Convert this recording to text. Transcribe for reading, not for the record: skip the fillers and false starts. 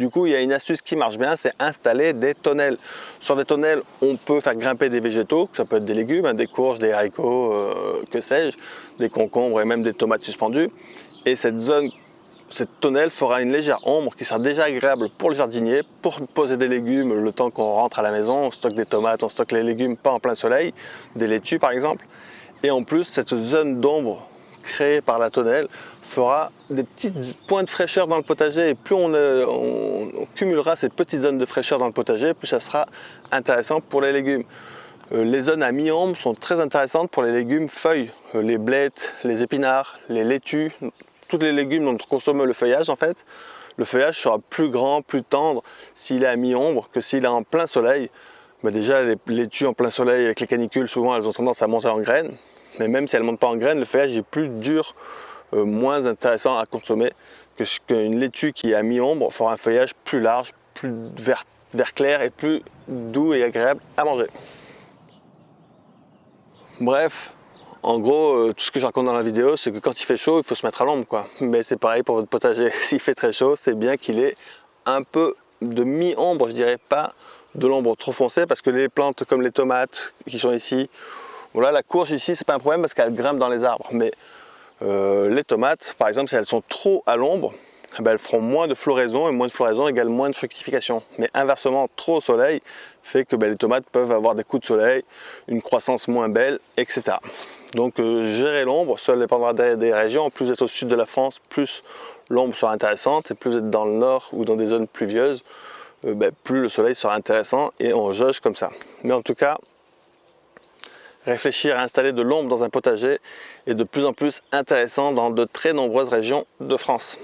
Du coup, il y a une astuce qui marche bien, c'est installer des tonnelles. Sur des tonnelles, on peut faire grimper des végétaux, ça peut être des légumes, hein, des courges, des haricots, que sais-je, des concombres et même des tomates suspendues. Et cette tonnelle fera une légère ombre qui sera déjà agréable pour le jardinier, pour poser des légumes le temps qu'on rentre à la maison. On stocke des tomates, on stocke les légumes pas en plein soleil, des laitues par exemple. Et en plus, cette zone d'ombre créée par la tonnelle fera des petits points de fraîcheur dans le potager. Et plus on cumulera ces petites zones de fraîcheur dans le potager, plus ça sera intéressant pour les légumes. Les zones à mi-ombre sont très intéressantes pour les légumes feuilles, les blettes, les épinards, les laitues, tous les légumes dont on consomme le feuillage en fait. Le feuillage sera plus grand, plus tendre s'il est à mi-ombre que s'il est en plein soleil. Mais déjà, les laitues en plein soleil avec les canicules, souvent elles ont tendance à monter en graines. Mais même si elles ne montent pas en graines, le feuillage est plus dur, moins intéressant à consommer qu'une laitue qui est à mi-ombre fera un feuillage plus large, plus vert clair et plus doux et agréable à manger. Bref, en gros, tout ce que je raconte dans la vidéo, c'est que quand il fait chaud, il faut se mettre à l'ombre, quoi. Mais c'est pareil pour votre potager. S'il fait très chaud, c'est bien qu'il ait un peu de mi-ombre, je dirais pas de l'ombre trop foncée, parce que les plantes comme les tomates qui sont ici, voilà, la courge ici, c'est pas un problème parce qu'elle grimpe dans les arbres. Mais les tomates, par exemple, si elles sont trop à l'ombre, ben, elles feront moins de floraison, et moins de floraison égale moins de fructification. Mais inversement, trop au soleil fait que ben, les tomates peuvent avoir des coups de soleil, une croissance moins belle, etc. Donc gérer l'ombre, cela dépendra des régions. Plus vous êtes au sud de la France, plus l'ombre sera intéressante, et plus vous êtes dans le nord ou dans des zones pluvieuses, ben, plus le soleil sera intéressant, et on jauge comme ça. Mais en tout cas, réfléchir à installer de l'ombre dans un potager est de plus en plus intéressant dans de très nombreuses régions de France.